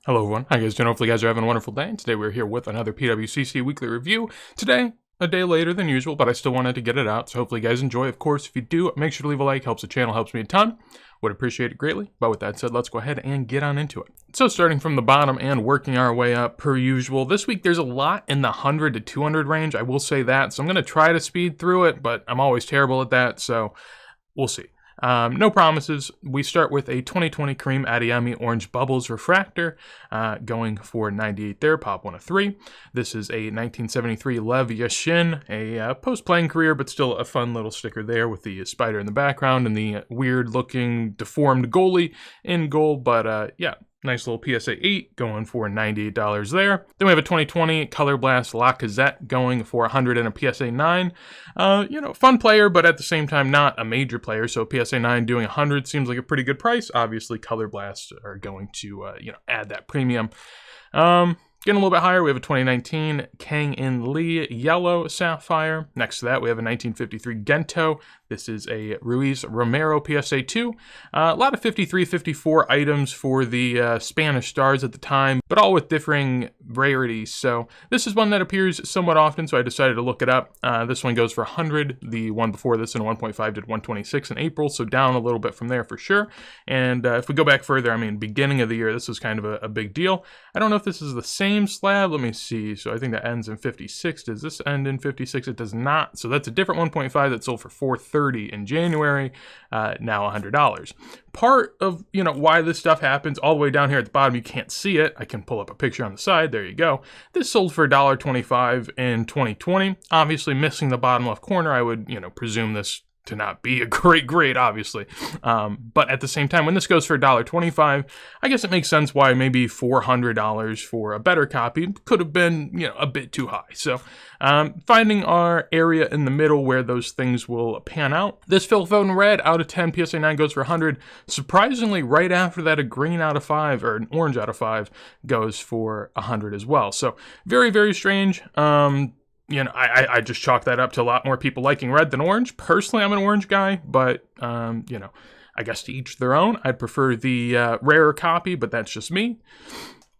Hello everyone, how you guys doing? Hopefully you guys are having a wonderful day. Today we're here with another PWCC weekly review. Today, a day later than usual, but I still wanted to get it out, so hopefully you guys enjoy. Of course, if you do, make sure to leave a like, helps the channel, helps me a ton. Would appreciate it greatly. But with that said, let's go ahead and get on into it. So starting from the bottom and working our way up per usual, this week there's a lot in the 100 to 200 range, I will say that. So I'm going to try to speed through it, but I'm always terrible at that, so we'll see. No promises. We start with a 2020 Kareem Adeyemi Orange Bubbles Refractor, going for 98 there, pop 1 of 3. This is a 1973 Lev Yashin, a post-playing career, but still a fun little sticker there with the spider in the background and the weird-looking deformed goalie in goal, but yeah. Nice little PSA 8 going for $98 there. Then we have a 2020 Color Blast Lacazette going for 100 and a PSA 9. Fun player, but at the same time not a major player. So PSA 9 doing 100 seems like a pretty good price. Obviously, Color Blasts are going to add that premium. Getting a little bit higher, we have a 2019 Kang In Lee Yellow Sapphire. Next to that, we have a 1953 Gento. This is a Ruiz Romero PSA 2. A lot of 53, 54 items for the Spanish stars at the time, but all with differing rarities. So this is one that appears somewhat often, so I decided to look it up. This one goes for 100. The one before this in 1.5 did 126 in April, so down a little bit from there for sure. And if we go back further, beginning of the year, this was kind of a big deal. I don't know if this is the same slab. Let me see. So I think that ends in 56. Does this end in 56? It does not. So that's a different 1.5 that sold for $430 in January, now $100. Part of, why this stuff happens all the way down here at the bottom, you can't see it. I can pull up a picture on the side. There you go. This sold for $1.25 in 2020. Obviously missing the bottom left corner, I would, presume this to not be a great grade, obviously. But at the same time, when this goes for $1.25, I guess it makes sense why maybe $400 for a better copy could have been, a bit too high. So finding our area in the middle where those things will pan out. This Phil Foden Red out of 10, PSA 9 goes for 100. Surprisingly, right after that, a green out of 5 or an orange out of 5 goes for 100 as well. So very, very strange. I just chalk that up to a lot more people liking red than orange. Personally, I'm an orange guy, but, I guess to each their own. I'd prefer the rarer copy, but that's just me.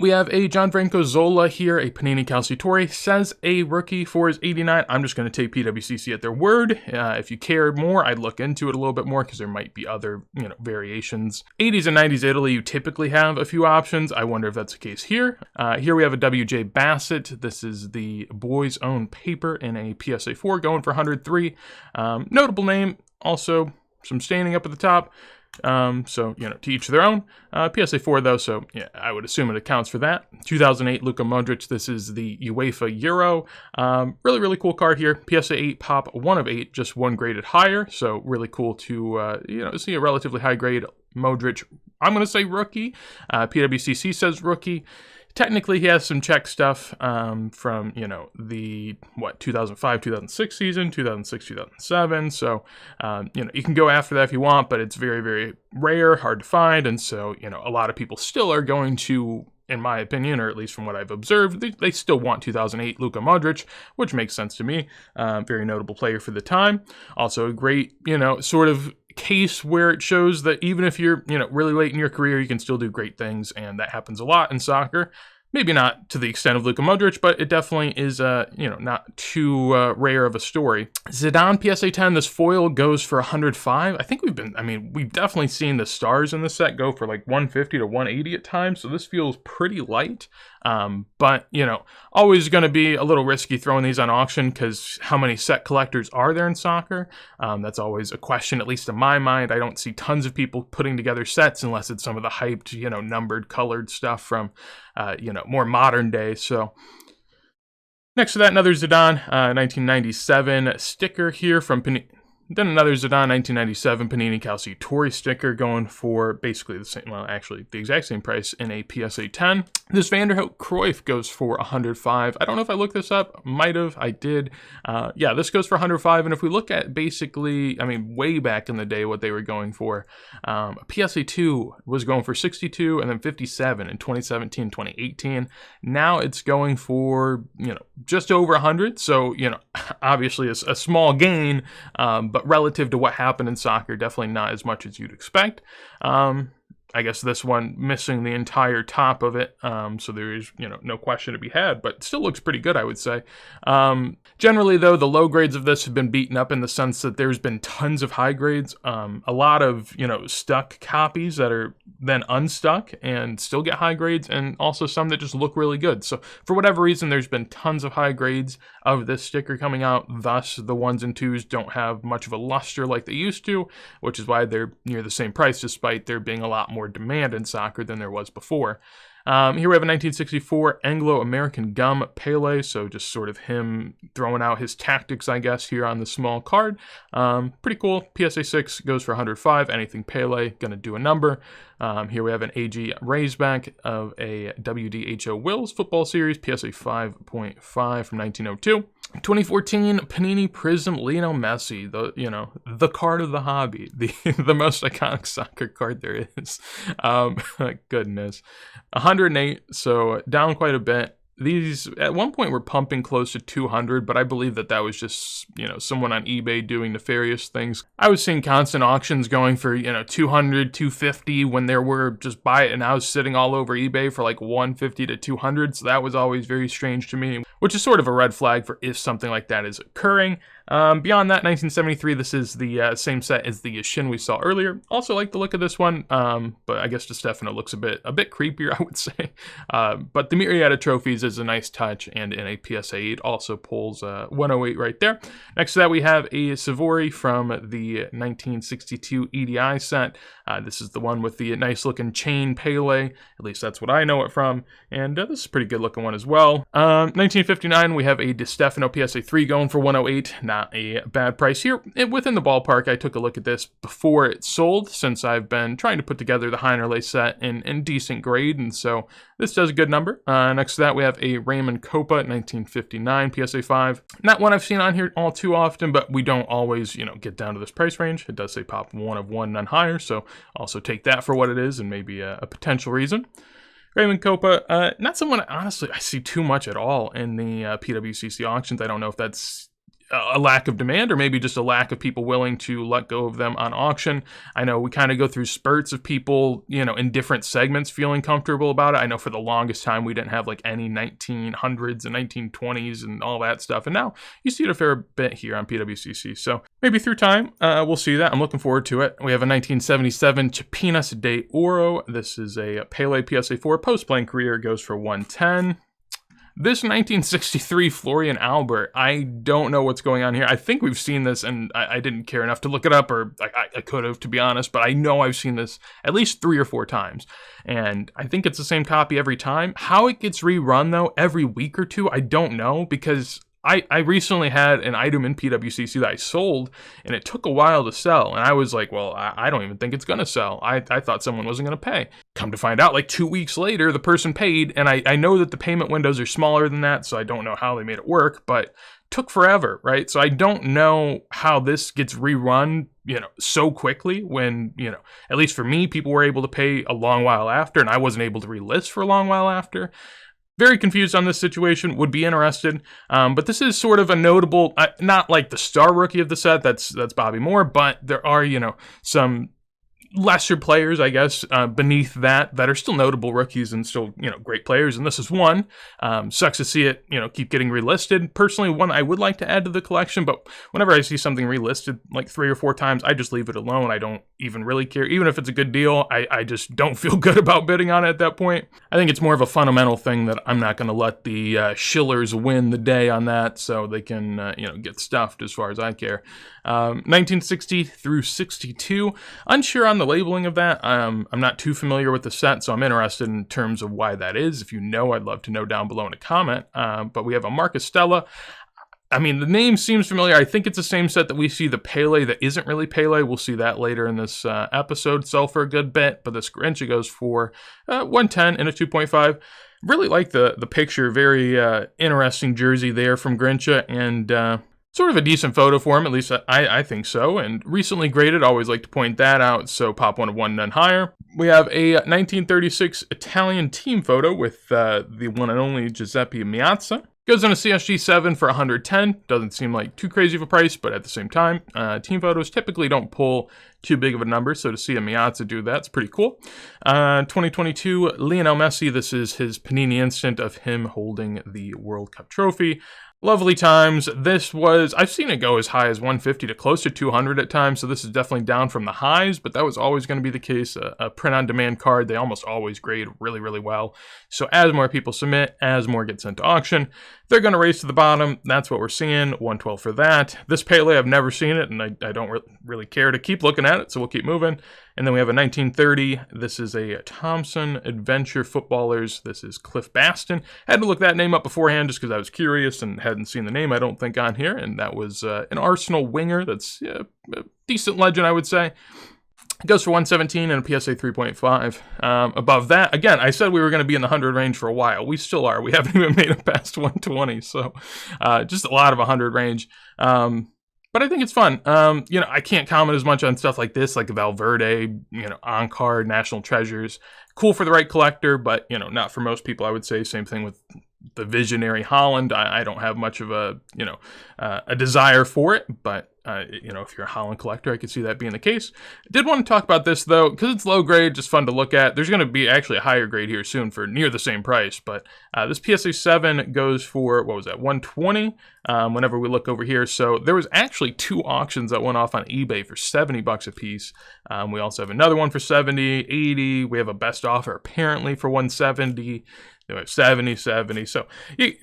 We have a Gianfranco Zola here, a Panini Calciatore, says a rookie for his 89. I'm just going to take PWCC at their word. If you care more, I'd look into it a little bit more because there might be other, variations. 80s and 90s Italy, you typically have a few options. I wonder if that's the case here. Here we have a WJ Bassett. This is the Boys Own paper in a PSA 4 going for 103. Notable name, also some staining up at the top. So, to each their own. PSA 4 though, so yeah, I would assume it accounts for that. 2008 Luka Modric, this is the UEFA Euro. Really, really cool card here. PSA 8 pop 1 of 8, just one graded higher. So really cool to, see a relatively high grade Modric. I'm going to say rookie. PWCC says rookie. Technically, he has some check stuff from, the, 2005, 2006 season, 2006, 2007. So, you can go after that if you want, but it's very, very rare, hard to find. And so, a lot of people still are going to, in my opinion, or at least from what I've observed, they still want 2008 Luka Modric, which makes sense to me. Very notable player for the time. Also a great, sort of case where it shows that even if you're, really late in your career, you can still do great things, and that happens a lot in soccer. Maybe not to the extent of Luka Modric, but it definitely is, not too rare of a story. Zidane PSA 10, this foil goes for 105. I think we've definitely seen the stars in this set go for like 150 to 180 at times, so this feels pretty light. But, always going to be a little risky throwing these on auction because how many set collectors are there in soccer? That's always a question, at least in my mind. I don't see tons of people putting together sets unless it's some of the hyped, numbered, colored stuff from, more modern day. So next to that, another Zidane 1997 sticker here from Panini. Then another Zidane 1997 Panini Calciatore sticker going for basically the same, well, actually the exact same price in a PSA 10. This Vanderhout Cruyff goes for 105. I don't know if I looked this up. Might have. I did. Yeah, this goes for 105. And if we look at basically, way back in the day what they were going for, a PSA 2 was going for 62 and then 57 in 2017, 2018. Now it's going for, just over 100. So, obviously a small gain, but relative to what happened in soccer, definitely not as much as you'd expect. I guess this one missing the entire top of it, so there is, no question to be had, but still looks pretty good, I would say. Generally, though, the low grades of this have been beaten up in the sense that there's been tons of high grades, a lot of, stuck copies that are then unstuck and still get high grades, and also some that just look really good. So for whatever reason, there's been tons of high grades of this sticker coming out, thus the 1s and 2s don't have much of a luster like they used to, which is why they're near the same price, despite there being a lot more demand in soccer than there was before. Here we have a 1964 Anglo-American Gum Pele, so just sort of him throwing out his tactics, I guess, here on the small card. Pretty cool. PSA 6 goes for 105. Anything Pele, gonna do a number. Here we have an AG Raisback of a WDHO Wills football series, PSA 5.5 from 1902. 2014 Panini Prism Lionel Messi, the card of the hobby, the most iconic soccer card there is. Goodness. 108, so down quite a bit. These at one point were pumping close to 200, but I believe that was just, someone on eBay doing nefarious things. I was seeing constant auctions going for, 200, 250 when there were just buy it and I was sitting all over eBay for like 150 to 200. So that was always very strange to me, which is sort of a red flag for if something like that is occurring. Beyond that, 1973, this is the same set as the Shin we saw earlier. Also like the look of this one, but I guess DeStefano looks a bit creepier, I would say. But the Myriad of Trophies is a nice touch, and in a PSA 8 also pulls 108 right there. Next to that, we have a Savori from the 1962 EDI set. This is the one with the nice looking chain Pele, at least that's what I know it from, and this is a pretty good looking one as well. 1959, we have a DeStefano PSA 3 going for 108. Not a bad price here. Within the ballpark, I took a look at this before it sold, since I've been trying to put together the Heinerle set in decent grade, and so this does a good number. Next to that, we have a Raymond Copa 1959 PSA 5. Not one I've seen on here all too often, but we don't always, get down to this price range. It does say pop 1 of 1, none higher, so also take that for what it is and maybe a potential reason. Raymond Copa, not someone, honestly, I see too much at all in the PWCC auctions. I don't know if that's a lack of demand or maybe just a lack of people willing to let go of them on auction. I know we kind of go through spurts of people, in different segments feeling comfortable about it. I know for the longest time we didn't have like any 1900s and 1920s and all that stuff. And now you see it a fair bit here on PWCC. So maybe through time, we'll see that. I'm looking forward to it. We have a 1977 Chapinas de Oro. This is a Pele PSA 4 post-playing career. Goes for 110. This 1963 Florian Albert, I don't know what's going on here. I think we've seen this, and I didn't care enough to look it up, or I could have, to be honest, but I know I've seen this at least 3 or 4 times, and I think it's the same copy every time. How it gets rerun, though, every week or two, I don't know, because I recently had an item in PWCC that I sold, and it took a while to sell, and I was like, well, I don't even think it's going to sell. I thought someone wasn't going to pay. Come to find out, like 2 weeks later, the person paid, and I know that the payment windows are smaller than that, so I don't know how they made it work, but took forever, right? So I don't know how this gets rerun, so quickly when, at least for me, people were able to pay a long while after, and I wasn't able to relist for a long while after. Very confused on this situation, would be interested, but this is sort of a notable, not like the star rookie of the set, that's Bobby Moore, but there are, some lesser players, I guess, beneath that are still notable rookies and still, great players, and this is one. Sucks to see it, keep getting relisted. Personally, one I would like to add to the collection, but whenever I see something relisted like 3 or 4 times, I just leave it alone. I don't even really care. Even if it's a good deal, I just don't feel good about bidding on it at that point. I think it's more of a fundamental thing that I'm not going to let the shillers win the day on that, so they can, get stuffed as far as I care. 1960 through 62, unsure on the labeling of that. I'm not too familiar with the set, so I'm interested in terms of why that is. If you know, I'd love to know down below in a comment. But we have a Marcus Stella. I mean, the name seems familiar. I think it's the same set that we see the Pele that isn't really Pele. We'll see that later in this episode. Sell for a good bit, but this Grincha goes for 110 and a 2.5. Really like the picture. Very interesting jersey there from Grincha, and sort of a decent photo for him, at least I think so, and recently graded, always like to point that out, so pop 1 of 1, none higher. We have a 1936 Italian team photo with the one and only Giuseppe Meazza. Goes on a CSG7 for 110. Doesn't seem like too crazy of a price, but at the same time, team photos typically don't pull too big of a number, so to see a Miazza do that's pretty cool. 2022, Lionel Messi. This is his Panini instant of him holding the World Cup trophy. Lovely times. This was, I've seen it go as high as 150 to close to 200 at times, so this is definitely down from the highs, but that was always going to be the case. A print-on-demand card, they almost always grade really, really well. So as more people submit, as more get sent to auction, they're going to race to the bottom. That's what we're seeing. 112 for that. This Pele, I've never seen it, and I don't really care to keep looking at it, so we'll keep moving. And then we have a 1930. This is a Thompson Adventure Footballers. This is Cliff Baston. Had to look that name up beforehand just because I was curious and hadn't seen the name, I don't think, on here. And that was an Arsenal winger. That's a decent legend, I would say. It goes for 117 and a PSA 3.5. Above that, again, I said we were going to be in the 100 range for a while. We still are. We haven't even made it past 120. So just a lot of 100 range. But I think it's fun. I can't comment as much on stuff like this, like Valverde, on-card, National Treasures. Cool for the right collector, but, not for most people, I would say. Same thing with the visionary Holland. I don't have much of a desire for it, but, if you're a Holland collector, I could see that being the case. I did want to talk about this, though, because it's low grade, just fun to look at. There's going to be actually a higher grade here soon for near the same price, but this PSA 7 goes for, 120 whenever we look over here. So there was actually 2 auctions that went off on eBay for $70 a piece. We also have another one for 70, 80. We have a best offer apparently for 170. 70. So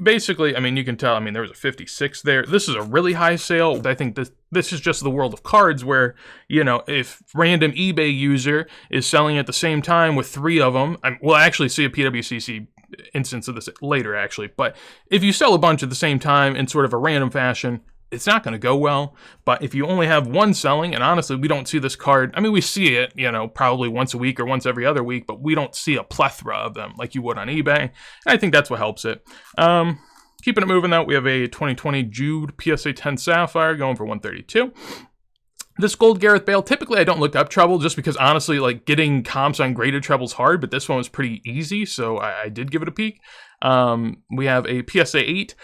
basically, you can tell, there was a 56 there. This is a really high sale. I think this is just the world of cards where, if random eBay user is selling at the same time with 3 of them, we'll actually see a PWCC instance of this later, actually. But if you sell a bunch at the same time in sort of a random fashion, it's not going to go well. But if you only have one selling, and honestly, we don't see this card. We see it, probably once a week or once every other week, but we don't see a plethora of them like you would on eBay. And I think that's what helps it. Keeping it moving, though, we have a 2020 Jude PSA 10 Sapphire going for 132. This gold Gareth Bale, typically I don't look up treble just because honestly, getting comps on graded treble is hard, but this one was pretty easy, so I did give it a peek. We have a PSA 8.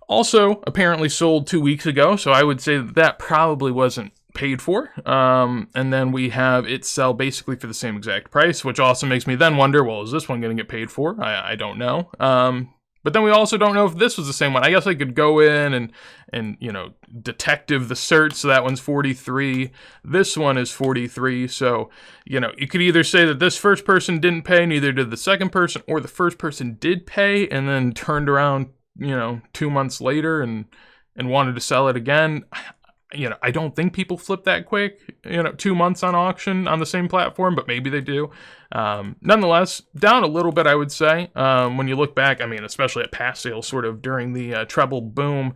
Also, apparently sold 2 weeks ago, so I would say that probably wasn't paid for. And then we have it sell basically for the same exact price, which also makes me then wonder, well, is this one going to get paid for? I don't know. But then we also don't know if this was the same one. I guess I could go in and detective the search, so that one's 43. This one is 43, so, you could either say that this first person didn't pay, neither did the second person, or the first person did pay and then turned around 2 months later and wanted to sell it again. I don't think people flip that quick, 2 months on auction on the same platform, but maybe they do. Nonetheless, down a little bit, I would say. When you look back, especially at past sales sort of during the treble boom,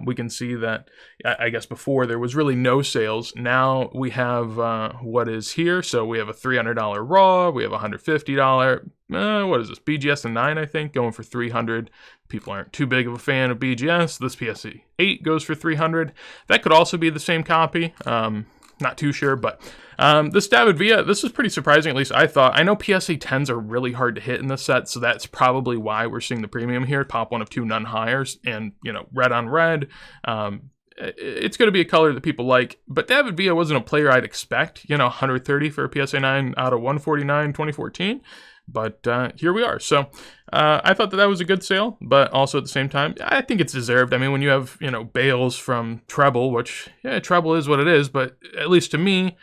we can see that, I guess before there was really no sales. Now we have what is here. So we have a $300 raw, we have a $150, what is this, BGS and 9, I think, going for $300. People aren't too big of a fan of BGS. This PSA 8 goes for $300. That could also be the same copy. Not too sure, but this David Villa, this is pretty surprising, at least I thought. I know PSA 10s are really hard to hit in this set, so that's probably why we're seeing the premium here. Pop 1 of 2, none higher, and, red on red. It's going to be a color that people like, but David Villa wasn't a player I'd expect, 130 for a PSA 9 out of 149 2014. But here we are. So I thought that was a good sale, but also at the same time, I think it's deserved. When you have, Bales from treble, which, treble is what it is, but at least to me,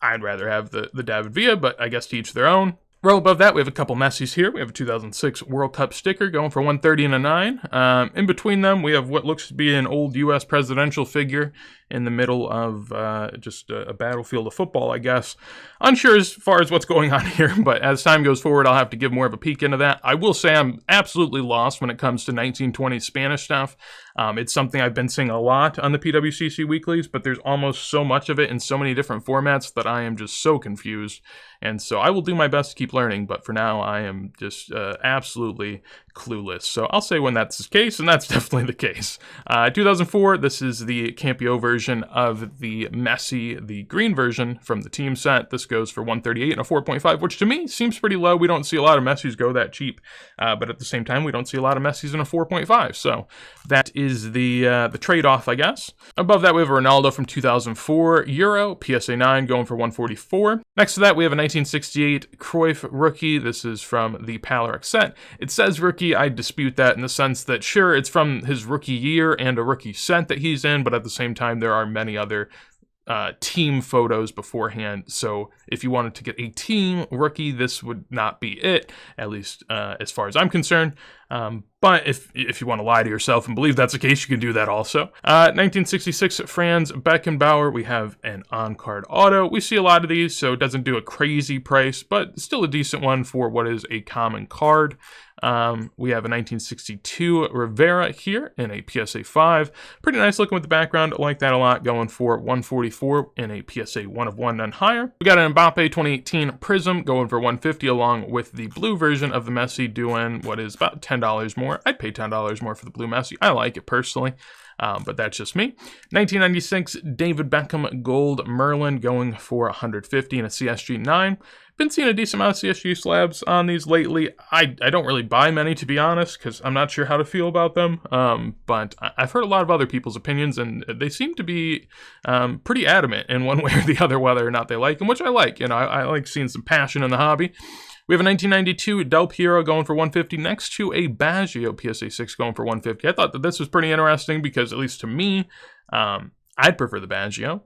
I'd rather have the David Villa, but I guess to each their own. Row above that, we have a couple Messis here. We have a 2006 World Cup sticker going for 130 and a 9. In between them, we have what looks to be an old U.S. presidential figure in the middle of just a battlefield of football, I guess. Unsure as far as what's going on here, but as time goes forward, I'll have to give more of a peek into that. I will say I'm absolutely lost when it comes to 1920s Spanish stuff. It's something I've been seeing a lot on the PWCC weeklies, but there's almost so much of it in so many different formats that I am just so confused. And so I will do my best to keep learning, but for now I am just absolutely clueless. So I'll say when that's the case, and that's definitely the case. 2004, this is the Campio version version of the Messi, the green version from the team set. This goes for 138 and a 4.5, which to me seems pretty low. We don't see a lot of Messis go that cheap, but at the same time, we don't see a lot of Messis in a 4.5. So that is the trade-off, I guess. Above that, we have a Ronaldo from 2004 Euro, PSA 9 going for 144. Next to that, we have a 1968 Cruyff rookie. This is from the Palarex set. It says rookie. I dispute that in the sense that, sure, it's from his rookie year and a rookie set that he's in, but at the same time, there are many other team photos beforehand. So if you wanted to get a team rookie, this would not be it, at least as far as I'm concerned. But if you want to lie to yourself and believe that's the case, you can do that also. 1966 Franz Beckenbauer, we have an on-card auto. We see a lot of these, so it doesn't do a crazy price, but still a decent one for what is a common card. We have a 1962 Rivera here in a PSA 5. Pretty nice looking with the background. I like that a lot, going for 144 in a PSA 1 of 1, none higher. We got an Mbappe 2018 Prism going for 150 along with the blue version of the Messi, doing what is about $10 more. I'd pay $10 more for the blue Messi. I like it personally. But that's just me. 1996 David Beckham Gold Merlin going for 150 in a CSG 9. Been seeing a decent amount of CSG slabs on these lately. I don't really buy many, to be honest, because I'm not sure how to feel about them. But I've heard a lot of other people's opinions, and they seem to be pretty adamant in one way or the other whether or not they like them, which I like. You know, I like seeing some passion in the hobby. We have a 1992 Del Piero going for 150 next to a Baggio PSA 6 going for 150. I thought that this was pretty interesting because, at least to me, I'd prefer the Baggio.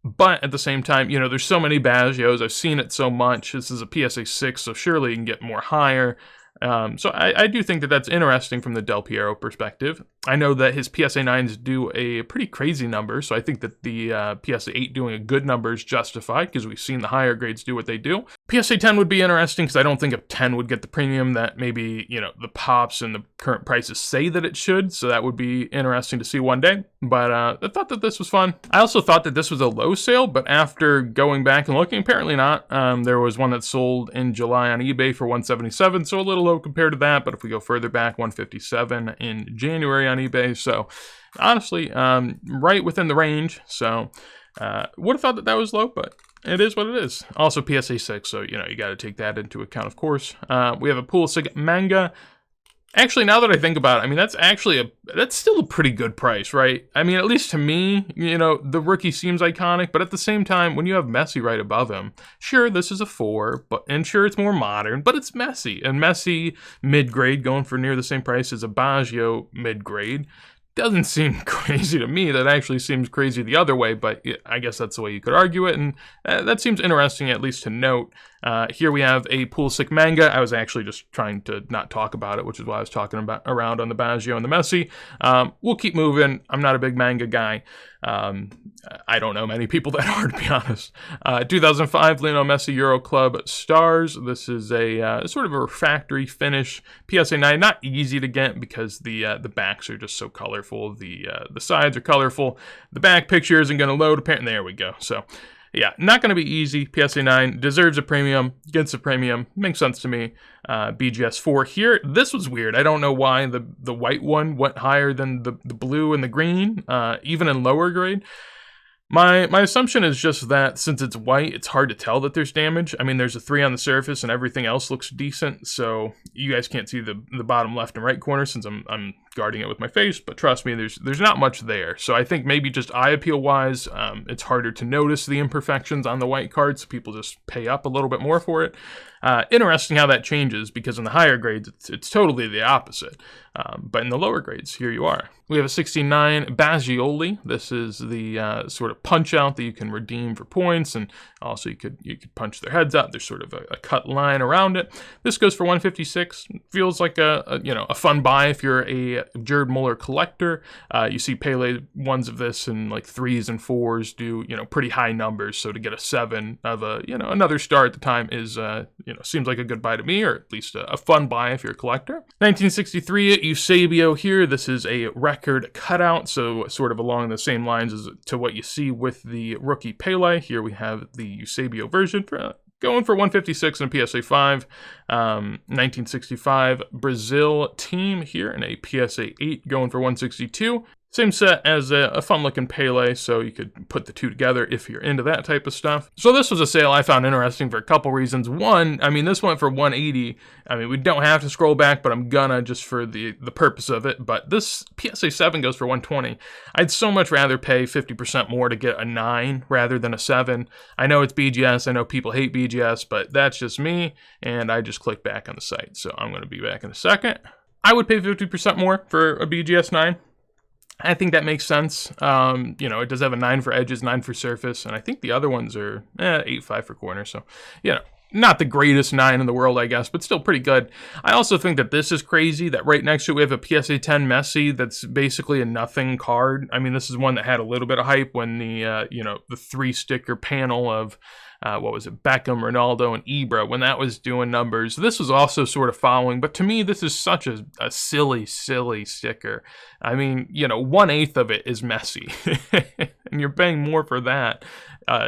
But at the same time, you know, there's so many Baggios. I've seen it so much. This is a PSA 6, so surely you can get more higher. So I do think that that's interesting from the Del Piero perspective. I know that his PSA 9s do a pretty crazy number, so I think that the PSA 8 doing a good number is justified because we've seen the higher grades do what they do. PSA 10 would be interesting because I don't think a 10 would get the premium that maybe, you know, the pops and the current prices say that it should, so that would be interesting to see one day. But I thought that this was fun. I also thought that this was a low sale, but after going back and looking, apparently not. There was one that sold in July on eBay for 177, so a little low compared to that, but if we go further back, 157 in January on eBay, so honestly, right within the range. So would have thought that that was low, but it is what it is. Also PSA 6, so you know, you got to take that into account, of course. We have a Pulisic manga. Actually, now that I think about it, I mean, that's still a pretty good price, right? I mean, at least to me, you know, the rookie seems iconic, but at the same time, when you have Messi right above him, sure, this is a 4, and sure, it's more modern, but it's Messi. And Messi, mid-grade, going for near the same price as a Baggio mid-grade, doesn't seem crazy to me. That actually seems crazy the other way, but I guess that's the way you could argue it, and that seems interesting, at least to note. Here we have a Pulisic manga. I was actually just trying to not talk about it, which is why I was talking about around on the Baggio and the Messi. We'll keep moving. I'm not a big manga guy. I don't know many people that are, to be honest. 2005 Lionel Messi Euro Club Stars. This is a sort of a refractory finish. PSA 9, not easy to get because the backs are just so colorful. The sides are colorful. The back picture isn't going to load. Apparently, there we go. So, yeah, not going to be easy. PSA 9 deserves a premium, gets a premium, makes sense to me. BGS 4 here. This was weird. I don't know why the white one went higher than the blue and the green, even in lower grade. My assumption is just that since it's white, it's hard to tell that there's damage. I mean, there's a 3 on the surface and everything else looks decent, so you guys can't see the bottom left and right corner since I'm guarding it with my face, but trust me, there's not much there. So I think maybe just eye appeal wise, it's harder to notice the imperfections on the white card, so people just pay up a little bit more for it. Interesting how that changes, because in the higher grades, it's totally the opposite. But in the lower grades, here you are. We have a 69 Baggioli. This is the sort of punch out that you can redeem for points, and also you could punch their heads out. There's sort of a cut line around it. This goes for 156. Feels like a fun buy if you're a Gerd Muller collector. You see Pele ones of this in like 3s and 4s do pretty high numbers. So to get a 7 of another star at the time is seems like a good buy to me, or at least a fun buy if you're a collector. 1963 Eusebio here. This is a record cutout, so sort of along the same lines as to what you see with the rookie Pele. Here we have the Eusebio version for going for 156 in a PSA 5. 1965 Brazil team here in a PSA 8 going for 162. Same set as a fun-looking Pele, so you could put the two together if you're into that type of stuff. So this was a sale I found interesting for a couple reasons. One, I mean, this went for $180. I mean, we don't have to scroll back, but I'm gonna just for the purpose of it. But this PSA 7 goes for $120. I'd so much rather pay 50% more to get a 9 rather than a 7. I know it's BGS. I know people hate BGS, but that's just me, and I just clicked back on the site. So I'm gonna be back in a second. I would pay 50% more for a BGS 9. I think that makes sense. You know, it does have a 9 for edges, 9 for surface, and I think the other ones are 8.5 for corner. So, you know, not the greatest 9 in the world, I guess, but still pretty good. I also think that this is crazy, that right next to it we have a PSA 10 Messi that's basically a nothing card. I mean, this is one that had a little bit of hype when the, you know, the 3-sticker panel of, what was it, Beckham, Ronaldo, and Ibra, when that was doing numbers. This was also sort of following, but to me, this is such a silly, silly sticker. I mean, you know, 1/8 of it is Messi, and you're paying more for that.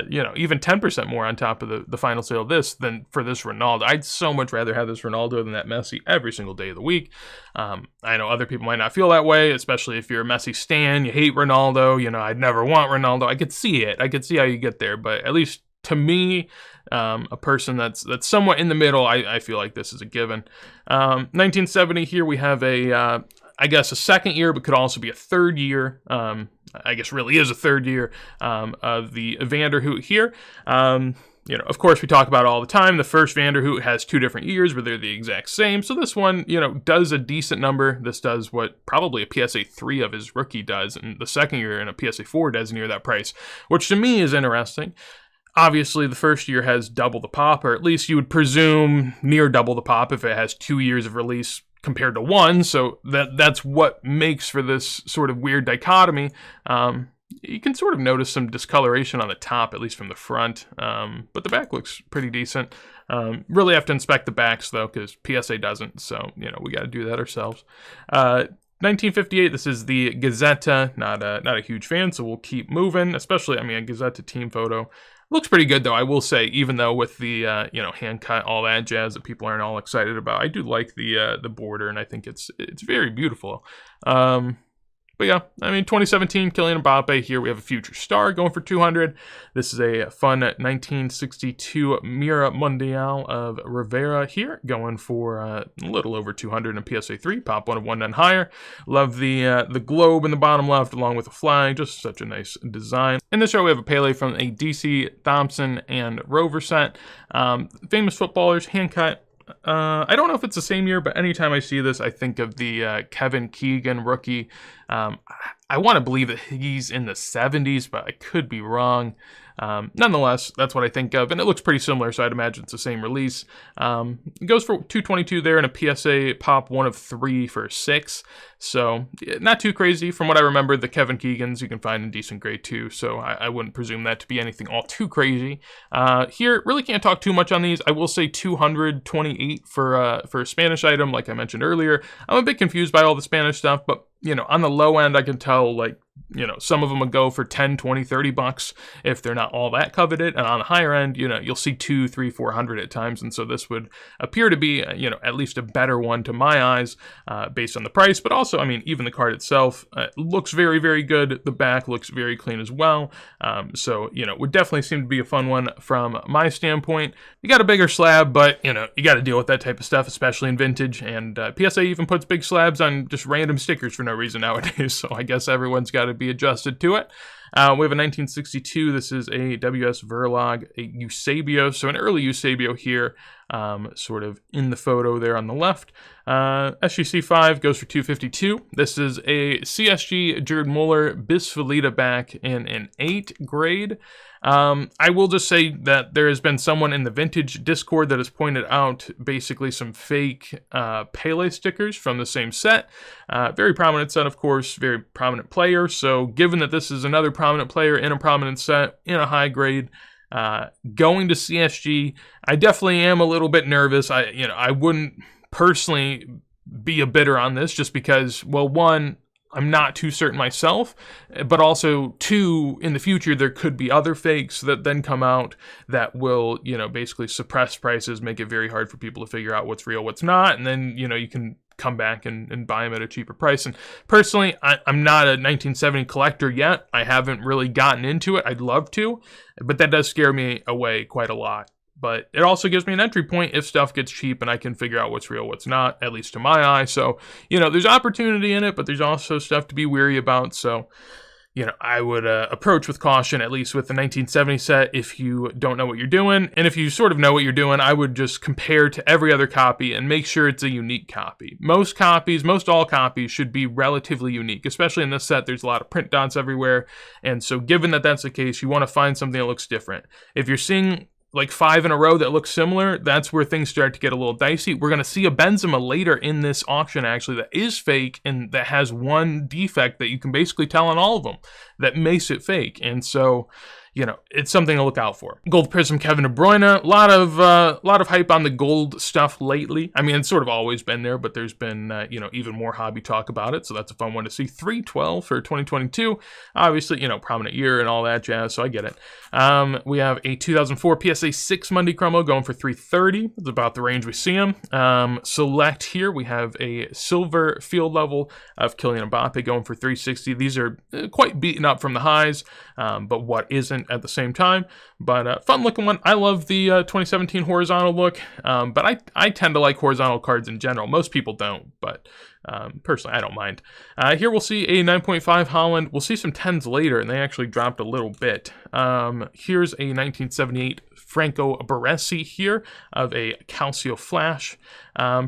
You know, even 10% more on top of the final sale of this than for this Ronaldo. I'd so much rather have this Ronaldo than that Messi every single day of the week. I know other people might not feel that way, especially if you're a Messi stan, you hate Ronaldo, you know, I'd never want Ronaldo. I could see it. I could see how you get there, but at least to me, a person that's somewhat in the middle, I feel like this is a given. 1970 here, we have I guess a second year, but could also be a third year. I guess really is a third year of the Vanderhoot here. You know, of course, we talk about it all the time. The first Vanderhoot has 2 different years where they're the exact same. So this one, you know, does a decent number. This does what probably a PSA 3 of his rookie does, and the second year in a PSA 4 does near that price, which to me is interesting. Obviously, the first year has double the pop, or at least you would presume near double the pop if it has 2 years of release compared to 1. So that's what makes for this sort of weird dichotomy. You can sort of notice some discoloration on the top, at least from the front, but the back looks pretty decent. Really have to inspect the backs, though, because PSA doesn't, so, you know, we got to do that ourselves. 1958, this is the Gazzetta. Not a huge fan, so we'll keep moving, especially, I mean, a Gazzetta team photo. Looks pretty good, though, I will say, even though with the, you know, hand cut, all that jazz that people aren't all excited about. I do like the border, and I think it's very beautiful. But yeah, I mean, 2017, Kylian Mbappe. Here we have a future star going for 200. This is a fun 1962 Mira Mundial of Rivera here, going for a little over 200 in PSA 3. Pop 1 of 1 and higher. Love the globe in the bottom left along with the flag. Just such a nice design. In this row, we have a Pele from a DC, Thompson, and Rover set. Famous footballers, hand cut. I don't know if it's the same year, but anytime I see this, I think of the Kevin Keegan rookie. I want to believe that he's in the 70s, but I could be wrong. Nonetheless, that's what I think of, and it looks pretty similar, so I'd imagine it's the same release. It goes for 222 there, and a PSA pop 1 of 3 for 6. So not too crazy. From what I remember, the Kevin Keegans you can find in decent grade too, so I wouldn't presume that to be anything all too crazy. Here, really can't talk too much on these. I will say 228 for a Spanish item, like I mentioned earlier. I'm a bit confused by all the Spanish stuff, but you know, on the low end, I can tell, like, you know, some of them would go for 10, 20, 30 bucks if they're not all that coveted. And on the higher end, you know, you'll see 200, 300, 400 at times. And so this would appear to be, you know, at least a better one to my eyes based on the price. But also, I mean, even the card itself looks very, very good. The back looks very clean as well. So, you know, would definitely seem to be a fun one from my standpoint. You got a bigger slab, but, you know, you got to deal with that type of stuff, especially in vintage. And PSA even puts big slabs on just random stickers for no reason nowadays. So I guess everyone's got to be adjusted to it. We have a 1962. This is a WS Verlag, a Eusebio. So an early Eusebio here, sort of in the photo there on the left. SGC 5 goes for 252. This is a CSG Jared Muller Bisfalita back in an 8 grade. I will just say that there has been someone in the vintage Discord that has pointed out basically some fake Pele stickers from the same set. Very prominent set, of course, very prominent player. So given that this is another prominent player in a prominent set in a high grade, going to CSG, I definitely am a little bit nervous. I wouldn't personally be a bidder on this just because, well, one, I'm not too certain myself, but also 2, in the future, there could be other fakes that then come out that will, you know, basically suppress prices, make it very hard for people to figure out what's real, what's not. And then, you know, you can come back and buy them at a cheaper price. And personally, I'm not a 1970 collector yet. I haven't really gotten into it. I'd love to, but that does scare me away quite a lot. But it also gives me an entry point if stuff gets cheap and I can figure out what's real, what's not, at least to my eye. So, there's opportunity in it, but there's also stuff to be weary about. So, I would approach with caution, at least with the 1970 set, if you don't know what you're doing. And if you sort of know what you're doing, I would just compare to every other copy and make sure it's a unique copy. Most all copies should be relatively unique, especially in this set. There's a lot of print dots everywhere. And so given that that's the case, you want to find something that looks different. If you're seeing like 5 in a row that look similar, that's where things start to get a little dicey. We're going to see a Benzema later in this auction, actually, that is fake and that has one defect that you can basically tell on all of them that makes it fake. And so, it's something to look out for. Gold Prism Kevin De Bruyne, a lot of hype on the gold stuff lately. I mean, it's sort of always been there, but there's been, even more hobby talk about it. So that's a fun one to see. 312 for 2022. Obviously, prominent year and all that jazz, so I get it. We have a 2004 PSA 6 Monday Chromo going for 330. That's about the range we see them. Select here, we have a silver field level of Kylian Mbappe going for 360. These are quite beaten up from the highs, but what isn't at the same time, but fun looking one. I love the 2017 horizontal look, but I tend to like horizontal cards in general. Most people don't, but personally I don't mind. Here we'll see a 9.5 Holland. We'll see some 10s later, and they actually dropped a little bit. Here's a 1978 Franco Baresi here of a Calcio Flash.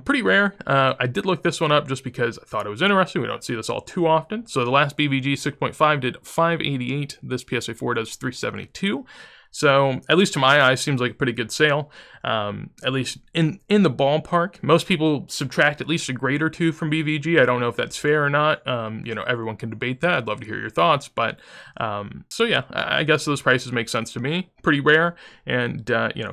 Pretty rare. I did look this one up just because I thought it was interesting. We don't see this all too often. So the last BVG 6.5 did 588. This PSA 4 does 372. So at least to my eyes, seems like a pretty good sale. At least in the ballpark. Most people subtract at least a grade or two from BVG. I don't know if that's fair or not. Everyone can debate that. I'd love to hear your thoughts. But so yeah, I guess those prices make sense to me. Pretty rare, and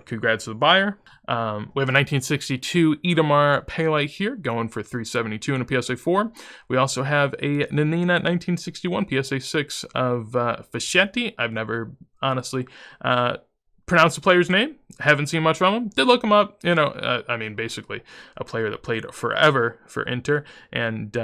congrats to the buyer. We have a 1962 Idemar Pele here going for 372 in a PSA 4. We also have a Nanina 1961 PSA 6 of Fischetti. I've never honestly pronounced the player's name. Haven't seen much from him. Did look him up. Basically a player that played forever for Inter and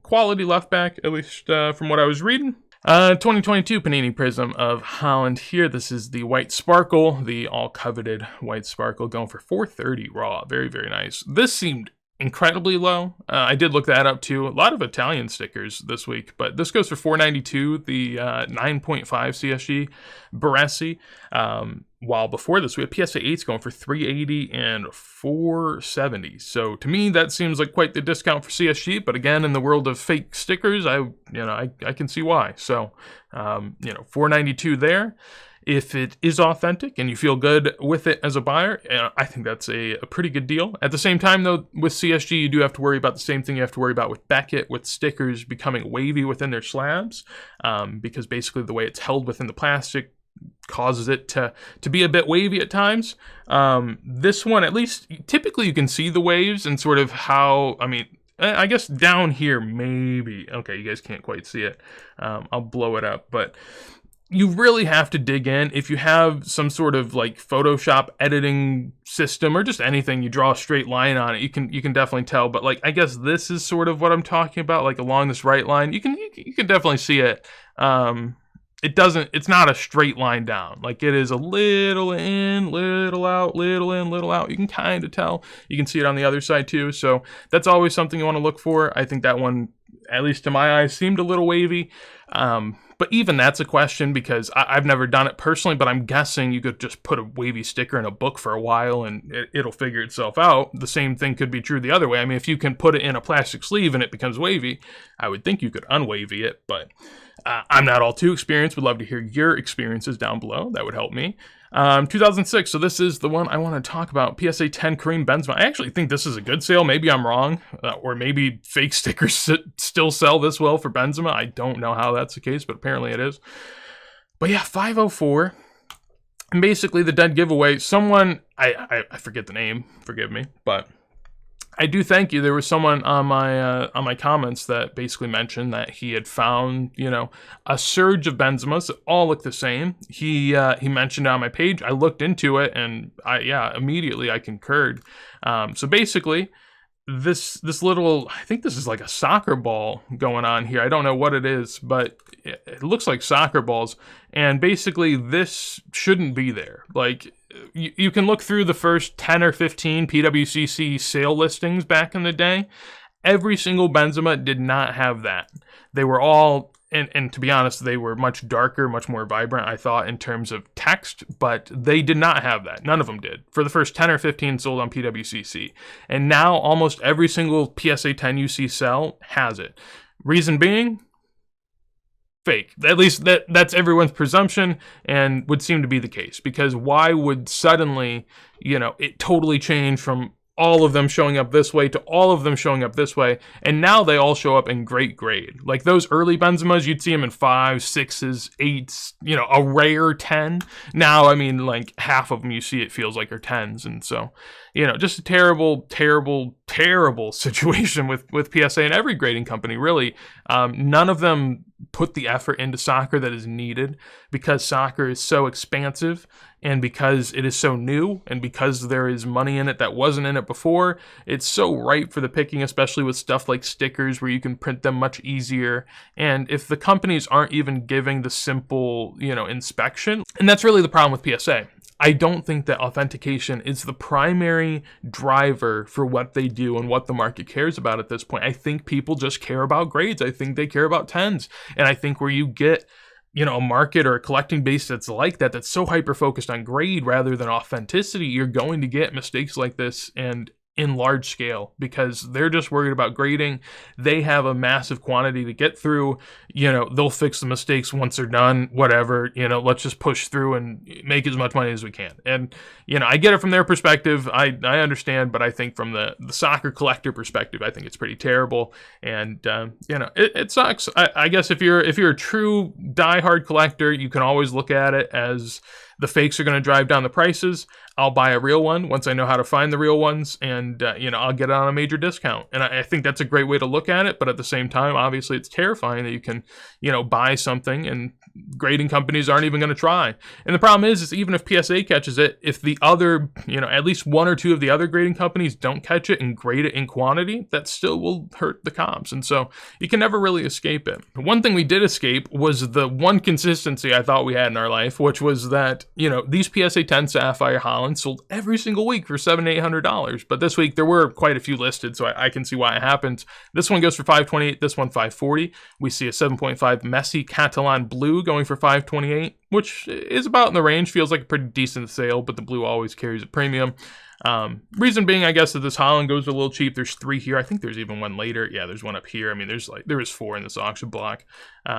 quality left back, at least from what I was reading. 2022 Panini Prism of Holland here. This is the White Sparkle, the all-coveted White Sparkle, going for 430 raw. Very, very nice. This seemed incredibly low. I did look that up too. A lot of Italian stickers this week, but this goes for 492, the 9.5 CSG Baresi. While before this, we had PSA 8s going for 380 and 470. So to me, that seems like quite the discount for CSG. But again, in the world of fake stickers, I can see why. So 492 there. If it is authentic and you feel good with it as a buyer, I think that's a pretty good deal. At the same time, though, with CSG, you do have to worry about the same thing you have to worry about with Beckett, with stickers becoming wavy within their slabs, because basically the way it's held within the plastic causes it to be a bit wavy at times. This one, at least, typically you can see the waves and sort of how, I guess down here, maybe. Okay, you guys can't quite see it. I'll blow it up, but you really have to dig in. If you have some sort of like Photoshop editing system or just anything, you draw a straight line on it, you can definitely tell. But like, I guess this is sort of what I'm talking about, like along this right line, you can definitely see it. It's not a straight line down. Like it is a little in, little out, little in, little out. You can kind of tell. You can see it on the other side too. So that's always something you want to look for. I think that one, at least to my eyes, seemed a little wavy. But even that's a question because I've never done it personally, but I'm guessing you could just put a wavy sticker in a book for a while and it'll figure itself out. The same thing could be true the other way. I mean, if you can put it in a plastic sleeve and it becomes wavy, I would think you could unwavy it, but I'm not all too experienced. Would love to hear your experiences down below. That would help me. 2006, so this is the one I want to talk about. PSA 10 Kareem Benzema. I actually think this is a good sale. Maybe I'm wrong, or maybe fake stickers still sell this well for Benzema. I don't know how that's the case, but apparently it is. But yeah, 504. And basically the dead giveaway, someone, I forget the name, forgive me, but I do thank you. There was someone on my comments that basically mentioned that he had found, a surge of Benzemas that all look the same. He mentioned it on my page. I looked into it and immediately I concurred. So basically, this little, I think this is like a soccer ball going on here. I don't know what it is, but it looks like soccer balls. And basically this shouldn't be there. Like, you can look through the first 10 or 15 PWCC sale listings back in the day. Every single Benzema did not have that. They were all, and to be honest, they were much darker, much more vibrant, I thought, in terms of text, but they did not have that. None of them did. For the first 10 or 15 sold on PWCC. And now almost every single PSA 10 you see sell has it. Reason being, fake. At least that's everyone's presumption and would seem to be the case. Because why would suddenly, it totally change from all of them showing up this way to all of them showing up this way, and now they all show up in great grade. Like those early Benzemas, you'd see them in 5s, 6s, 8s, a rare 10. Now, I mean, like half of them you see it feels like are 10s, and so, just a terrible, terrible, terrible situation with PSA and every grading company, really. None of them put the effort into soccer that is needed because soccer is so expansive and because it is so new and because there is money in it that wasn't in it before. It's so ripe for the picking, especially with stuff like stickers where you can print them much easier. And if the companies aren't even giving the simple, inspection, and that's really the problem with PSA. I don't think that authentication is the primary driver for what they do and what the market cares about at this point. I think people just care about grades. I think they care about 10s. And I think where you get, a market or a collecting base that's like that, that's so hyper-focused on grade rather than authenticity, you're going to get mistakes like this and in large scale because they're just worried about grading. They have a massive quantity to get through. They'll fix the mistakes once they're done, whatever, let's just push through and make as much money as we can. And, I get it from their perspective. I understand, but I think from the soccer collector perspective, I think it's pretty terrible. And, it sucks. I guess if you're a true diehard collector, you can always look at it as the fakes are going to drive down the prices. I'll buy a real one once I know how to find the real ones, and I'll get it on a major discount. And I think that's a great way to look at it, but at the same time, obviously, it's terrifying that you can, buy something and grading companies aren't even going to try. And the problem is even if PSA catches it, if the other, at least one or two of the other grading companies don't catch it and grade it in quantity, that still will hurt the comps. And so you can never really escape it. One thing we did escape was the one consistency I thought we had in our life, which was that, these PSA 10 Sapphire Holland sold every single week for $700 to $800. But this week there were quite a few listed, so I can see why it happens. This one goes for $528, this one $540. We see a 7.5 Messi Catalan Blue going for $528, which is about in the range. Feels like a pretty decent sale, but the blue always carries a premium. Reason being, I guess, that this Holland goes a little cheap. There's 3 here. I think there's even one later. Yeah, there's one up here. I mean, there is 4 in this auction block.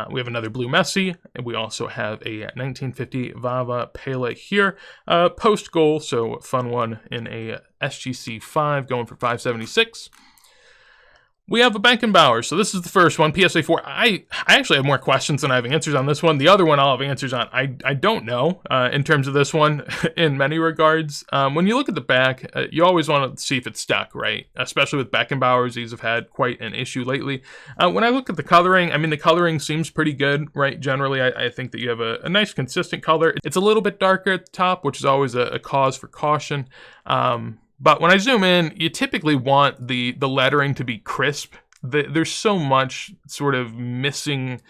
We have another blue Messi, and we also have a 1950 Vava Pele here. Post goal, so fun one in a SGC 5 going for $576. We have a Beckenbauer, so this is the first one, PSA 4. I actually have more questions than I have answers on this one. The other one I'll have answers on. I don't know in terms of this one in many regards. When you look at the back, you always want to see if it's stuck, right? Especially with Beckenbauers, these have had quite an issue lately. When I look at the coloring, I mean, the coloring seems pretty good, right? Generally, I think that you have a nice consistent color. It's a little bit darker at the top, which is always a cause for caution. But when I zoom in, you typically want the lettering to be crisp. There's so much sort of missing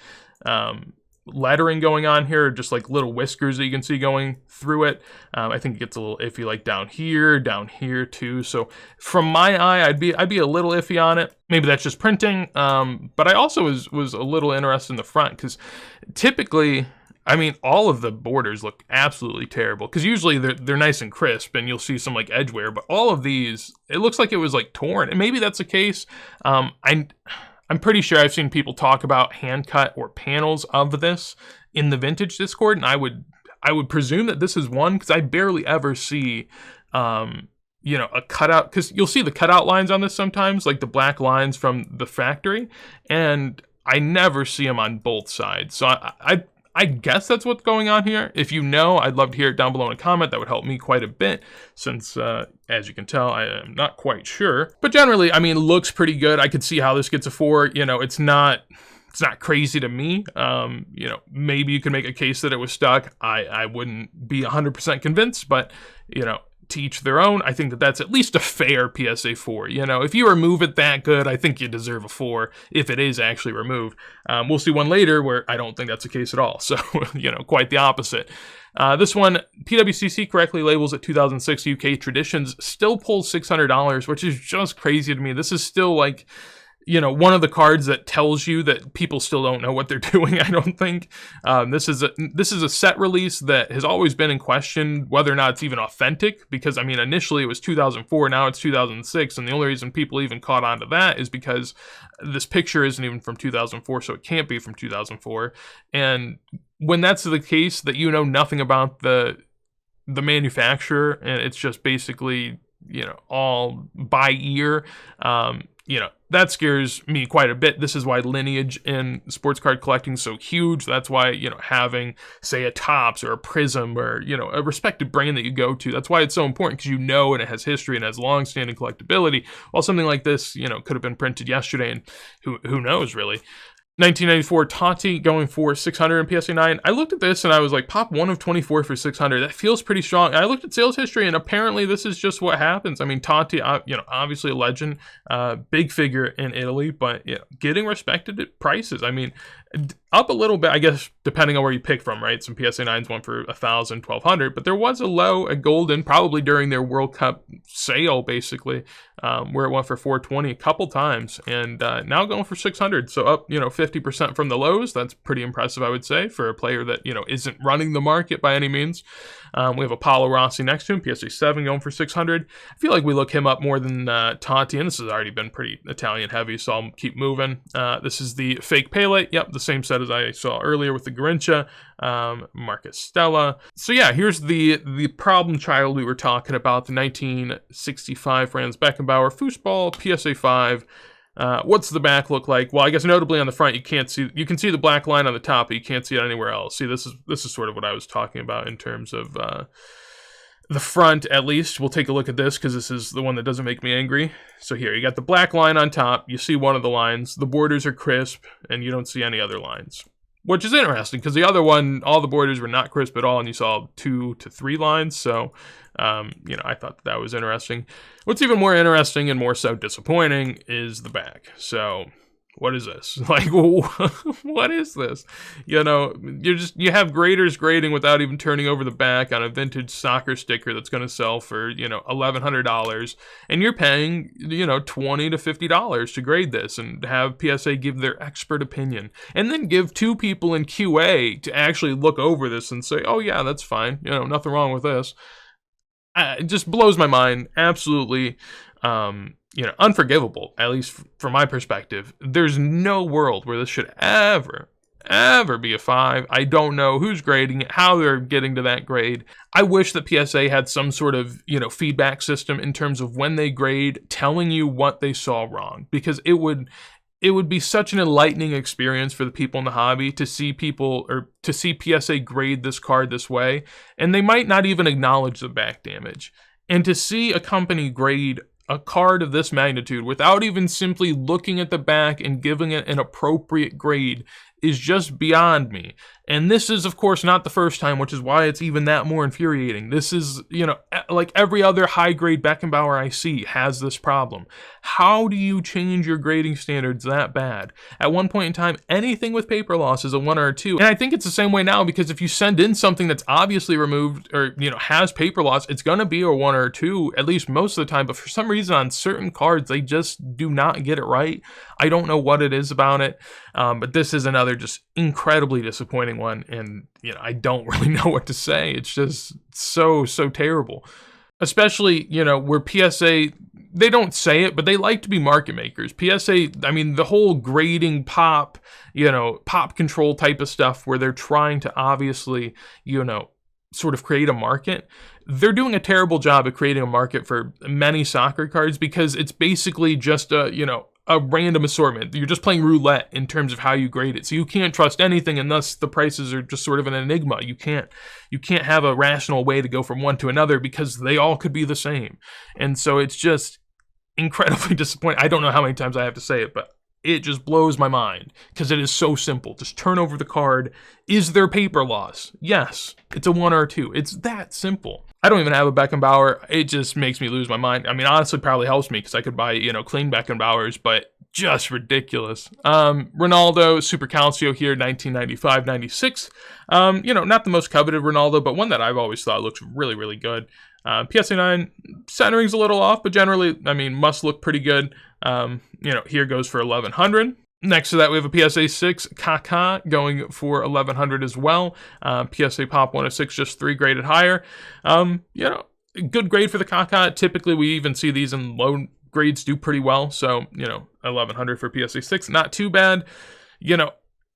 lettering going on here, just like little whiskers that you can see going through it. I think it gets a little iffy like down here too. So from my eye, I'd be a little iffy on it. Maybe that's just printing. But I also was a little interested in the front because typically, I mean, all of the borders look absolutely terrible because usually they're nice and crisp and you'll see some like edge wear, but all of these, it looks like it was like torn, and maybe that's the case. I'm pretty sure I've seen people talk about hand cut or panels of this in the vintage Discord, and I would presume that this is one because I barely ever see a cutout, because you'll see the cutout lines on this sometimes, like the black lines from the factory, and I never see them on both sides. So I guess that's what's going on here. If you know, I'd love to hear it down below in a comment. That would help me quite a bit since, as you can tell, I am not quite sure. But generally, I mean, looks pretty good. I could see how this gets a 4. It's not crazy to me. Maybe you can make a case that it was stuck. I wouldn't be 100% convinced, but, to each their own. I think that that's at least a fair PSA 4. You know, if you remove it that good, I think you deserve a 4 if it is actually removed. We'll see one later where I don't think that's the case at all. So, you know, quite the opposite. This one, PWCC correctly labels it 2006 UK Traditions, still pulls $600, which is just crazy to me. This is still like, you know, one of the cards that tells you that people still don't know what they're doing, I don't think. This is a set release that has always been in question whether or not it's even authentic, because, I mean, initially it was 2004, now it's 2006, and the only reason people even caught on to that is because this picture isn't even from 2004, so it can't be from 2004. And when that's the case, that you know nothing about the manufacturer, and it's just basically, you know, all by ear, you know, that scares me quite a bit. This is why lineage in sports card collecting is so huge. That's why, you know, having, say, a Topps or a Prism or, you know, a respected brand that you go to, that's why it's so important, because you know, and it has history and has long-standing collectability. While something like this, you know, could have been printed yesterday, and who knows, really. 1994 Tati going for 600 in PSA 9. I looked at this and I was like, pop 1 of 24 for 600. That feels pretty strong. And I looked at sales history, and apparently this is just what happens. I mean, Tati, you know, obviously a legend, big figure in Italy, but you know, getting respected at prices. I mean, up a little bit, I guess, depending on where you pick from, right? Some PSA 9s went for 1,000, 1,200, but there was a low at Golden, probably during their World Cup sale, basically, where it went for 420 a couple times, and now going for 600. So up, you know, 50% from the lows. That's pretty impressive, I would say, for a player that, you know, isn't running the market by any means. We have Apollo Rossi next to him, PSA 7 going for 600. I feel like we look him up more than Tati, and this has already been pretty Italian heavy, so I'll keep moving. This is the fake Pele. Yep, the same set as I saw earlier with the Garincha, Marcus Stella. So yeah, here's the problem child we were talking about, the 1965 Franz Beckenbauer foosball, PSA 5. What's the back look like? Well, I guess notably on the front, you can see the black line on the top, but you can't see it anywhere else. See, this is sort of what I was talking about in terms of the front, at least. We'll take a look at this, because this is the one that doesn't make me angry. So here, you got the black line on top. You see one of the lines. The borders are crisp, and you don't see any other lines, which is interesting, because the other one, all the borders were not crisp at all, and you saw 2 to 3 lines. So, you know, I thought that was interesting. What's even more interesting and more so disappointing is the back. So, what is this? Like, what is this? You know, you have graders grading without even turning over the back on a vintage soccer sticker that's going to sell for, you know, $1,100, and you're paying, you know, $20 to $50 to grade this and have PSA give their expert opinion, and then give 2 people in QA to actually look over this and say, oh yeah, that's fine, you know, nothing wrong with this. It just blows my mind. Absolutely, you know, unforgivable, at least from my perspective. There's no world where this should ever be a 5. I don't know who's grading it, how they're getting to that grade. I wish that PSA had some sort of, you know, feedback system in terms of when they grade, telling you what they saw wrong, because it would be such an enlightening experience for the people in the hobby to see PSA grade this card this way, and they might not even acknowledge the back damage. And to see a company grade a card of this magnitude without even simply looking at the back and giving it an appropriate grade is just beyond me. And this is, of course, not the first time, which is why it's even that more infuriating. This is, you know, like every other high-grade Beckenbauer I see has this problem. How do you change your grading standards that bad? At one point in time, anything with paper loss is a 1 or a 2. And I think it's the same way now, because if you send in something that's obviously removed or, you know, has paper loss, it's going to be a 1 or a 2, at least most of the time. But for some reason, on certain cards, they just do not get it right. I don't know what it is about it, but this is another just incredibly disappointing one, and you know, I don't really know what to say. It's just so terrible, especially, you know, where PSA, they don't say it, but they like to be market makers. PSA, I mean, the whole grading pop, you know, pop control type of stuff, where they're trying to obviously, you know, sort of create a market. They're doing a terrible job of creating a market for many soccer cards, because it's basically just a, you know, a random assortment. You're just playing roulette in terms of how you grade it. So you can't trust anything, and thus the prices are just sort of an enigma. You can't have a rational way to go from one to another, because they all could be the same. And so it's just incredibly disappointing. I don't know how many times I have to say it, but it just blows my mind, because it is so simple. Just turn over the card. Is there paper loss? Yes. It's a 1 or a 2. It's that simple. I don't even have a Beckenbauer. It just makes me lose my mind. I mean, honestly, probably helps me because I could buy, clean Beckenbauers, but just ridiculous. Ronaldo, Super Calcio here, 1995-96. Not the most coveted Ronaldo, but one that I've always thought looks really, really good. PSA 9, centering's a little off, but generally, I mean, must look pretty good. Here goes for 1100. Next to that, we have a PSA 6 Kaká going for 1100 as well. PSA Pop 106, just 3 graded higher. Good grade for the Kaká. Typically, we even see these in low grades do pretty well. So, 1100 for PSA 6, not too bad.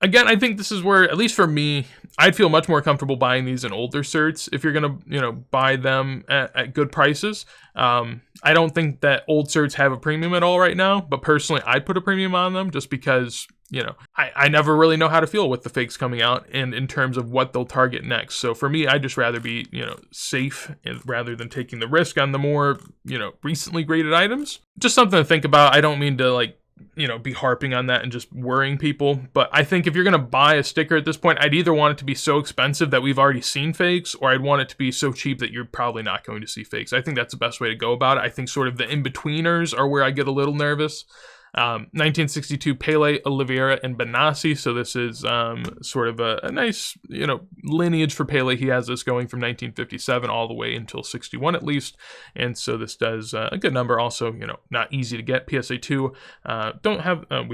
Again, I think this is where, at least for me, I'd feel much more comfortable buying these in older certs if you're going to, buy them at good prices. I don't think that old certs have a premium at all right now, but personally, I'd put a premium on them just because, I never really know how to feel with the fakes coming out and in terms of what they'll target next. So for me, I'd just rather be, safe rather than taking the risk on the more, recently graded items. Just something to think about. I don't mean to be harping on that and just worrying people. But I think if you're going to buy a sticker at this point, I'd either want it to be so expensive that we've already seen fakes, or I'd want it to be so cheap that you're probably not going to see fakes. I think that's the best way to go about it. I think sort of the in-betweeners are where I get a little nervous. 1962 Pele, Oliveira, and Benassi. So this is sort of a nice, lineage for Pele. He has this going from 1957 all the way until 61 at least. And so this does a good number. Also, not easy to get. PSA 2, we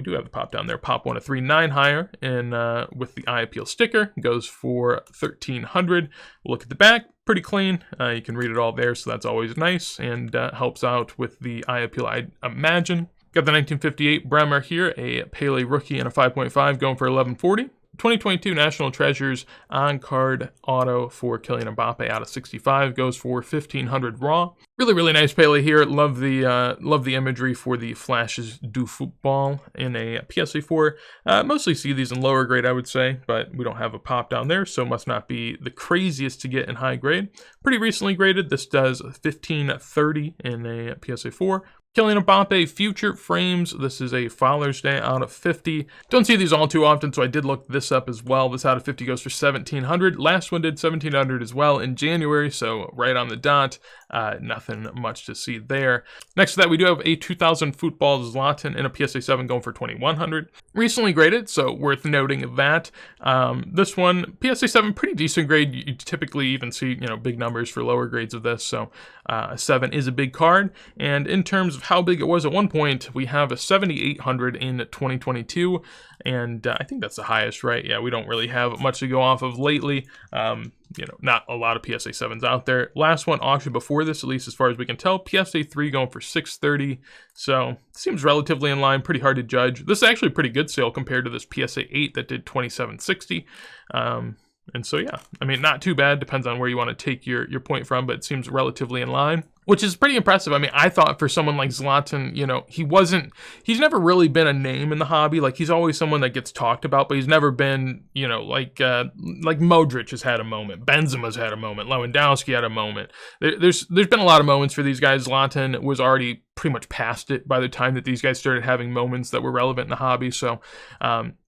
do have the pop down there. Pop 1 of 3, 9 higher. And with the eye appeal sticker, goes for 1300. We'll look at the back. Pretty clean. You can read it all there. So that's always nice and helps out with the eye appeal, I imagine. Got the 1958 Bremer here, a Pele rookie and a 5.5 going for 1140. 2022 National Treasures on-card auto for Kylian Mbappe out of 65 goes for 1500 raw. Really, really nice Pele here. Love the imagery for the flashes du football in a PSA 4. Mostly see these in lower grade, I would say, but we don't have a pop down there, so must not be the craziest to get in high grade. Pretty recently graded. This does 1530 in a PSA 4. Kylian Mbappe Future Frames. This is a Father's Day out of 50. Don't see these all too often, so I did look this up as well. This out of 50 goes for 1700. Last one did 1700 as well in January, so right on the dot. Nothing much to see there. Next to that, we do have a 2000 Football Zlatan in a PSA 7 going for 2100. Recently graded, so worth noting that. This one, PSA 7, pretty decent grade. You typically even see, big numbers for lower grades of this, so a 7 is a big card. And in terms of how big it was at one point, we have a 7800 in 2022, and I think that's the highest, right? Yeah, we don't really have much to go off of lately. Not a lot of PSA 7s out there. Last one auctioned before this, at least as far as we can tell, PSA 3 going for 630. So seems relatively in line, pretty hard to judge. This is actually a pretty good sale compared to this PSA 8 that did 2760. And so, yeah, I mean, not too bad. Depends on where you want to take your point from, but it seems relatively in line, which is pretty impressive. I mean, I thought for someone like Zlatan, he's never really been a name in the hobby. Like, he's always someone that gets talked about, but he's never been, like Modric has had a moment. Benzema's had a moment. Lewandowski had a moment. There's been a lot of moments for these guys. Zlatan was already pretty much past it by the time that these guys started having moments that were relevant in the hobby. So,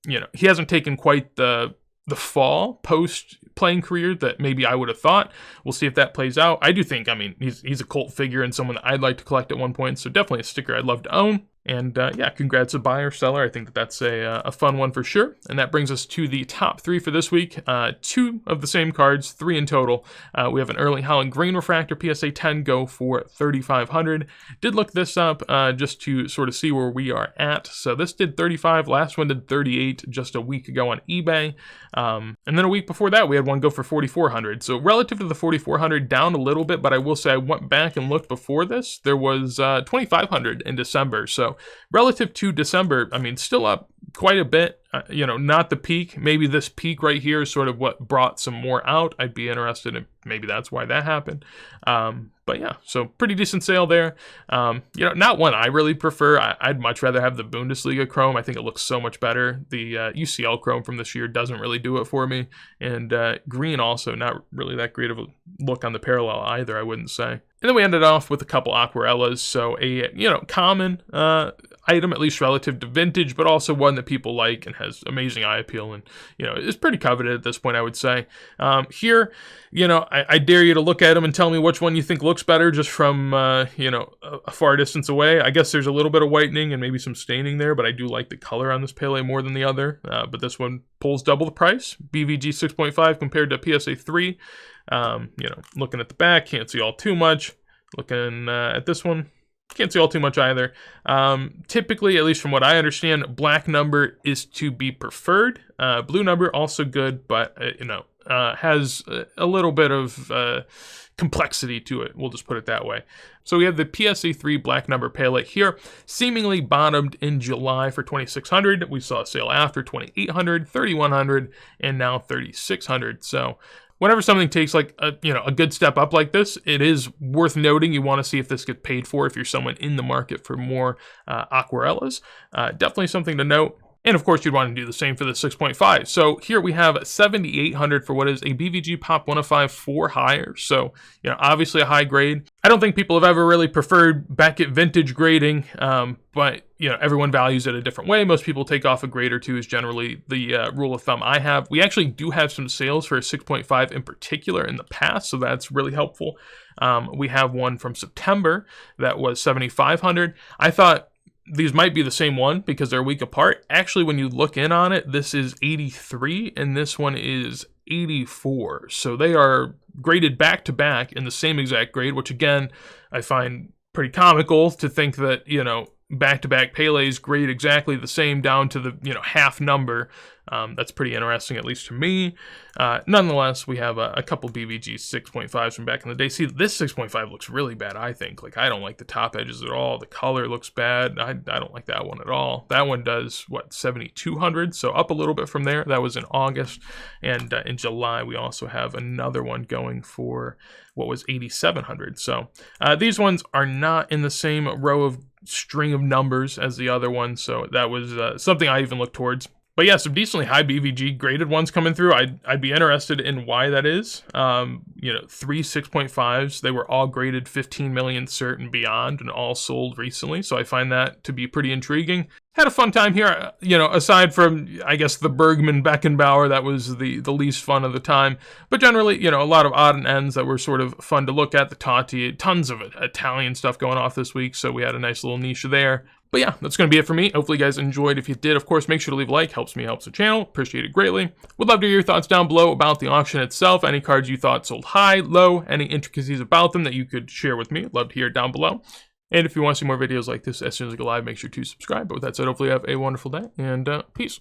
he hasn't taken quite the fall post playing career that maybe I would have thought. We'll see if that plays out. I do think, he's a cult figure and someone that I'd like to collect at one point, so definitely a sticker I'd love to own. And congrats to buyer, seller. I think that's a fun one for sure. And that brings us to the top 3 for this week. 2 of the same cards, 3 in total. We have an Erling Haaland Green Refractor PSA 10 go for 3,500. Did look this up just to sort of see where we are at. So this did 35. Last one did 38 just a week ago on eBay. And then a week before that, we had one go for 4,400. So relative to the 4,400, down a little bit. But I will say I went back and looked before this. There was 2,500 in December. So relative to December, still up quite a bit. Not the peak. Maybe this peak right here is sort of what brought some more out. I'd be interested in maybe that's why that happened. But yeah, so pretty decent sale there. Not one I really prefer. I'd much rather have the Bundesliga Chrome. I think it looks so much better. The UCL Chrome from this year doesn't really do it for me. And green also, not really that great of a look on the parallel either, I wouldn't say. And then we ended off with a couple Aquarellas. So a, common item, at least relative to vintage, but also one that people like and has amazing eye appeal, and is pretty coveted at this point, I would say. Here, I dare you to look at them and tell me which one you think looks better just from a far distance away. I guess there's a little bit of whitening and maybe some staining there, but I do like the color on this Pele more than the other. But this one pulls double the price. BVG 6.5 compared to PSA 3. Looking at the back, can't see all too much. Looking at this one, can't see all too much either. Typically, at least from what I understand, black number is to be preferred. Blue number also good, but has a little bit of complexity to it. We'll just put it that way. So we have the PSA 3 black number Pele here, seemingly bottomed in July for $2,600. We saw a sale after $2,800, $3,100, and now $3,600. So whenever something takes like a good step up like this, it is worth noting. You want to see if this gets paid for if you're someone in the market for more aquarellas. Definitely something to note. And of course, you'd want to do the same for the 6.5. So here we have $7,800 for what is a BVG Pop 105 4 higher. So, obviously a high grade. I don't think people have ever really preferred Beckett vintage grading, but, everyone values it a different way. Most people take off a grade or two is generally the rule of thumb I have. We actually do have some sales for a 6.5 in particular in the past, so that's really helpful. We have one from September that was $7,500. I thought these might be the same one because they're a week apart. Actually, when you look in on it, this is 83 and this one is 84. So they are graded back to back in the same exact grade, which again, I find pretty comical to think that, back-to-back Pele's grade exactly the same down to the, half number. That's pretty interesting, at least to me. Nonetheless, we have a couple BVG 6.5s from back in the day. See, this 6.5 looks really bad, I think. Like, I don't like the top edges at all. The color looks bad. I don't like that one at all. That one does, $7,200? So up a little bit from there. That was in August. And in July, we also have another one going for what was $8,700. So these ones are not in the same row of string of numbers as the other one, so that was something I even looked towards. But yeah, some decently high BVG graded ones coming through. I'd be interested in why that is. 3 6.5s, they were all graded 15 million cert and beyond, and all sold recently. So I find that to be pretty intriguing. Had a fun time here, aside from, I guess, the Bergman Beckenbauer, that was the least fun of the time. But generally, a lot of odd and ends that were sort of fun to look at. The Totti, tons of Italian stuff going off this week, so we had a nice little niche there. But yeah, that's going to be it for me. Hopefully you guys enjoyed. If you did, of course, make sure to leave a like. Helps me, helps the channel. Appreciate it greatly. Would love to hear your thoughts down below about the auction itself. Any cards you thought sold high, low, any intricacies about them that you could share with me. Love to hear it down below. And if you want to see more videos like this as soon as I go live, make sure to subscribe. But with that said, hopefully you have a wonderful day, and peace.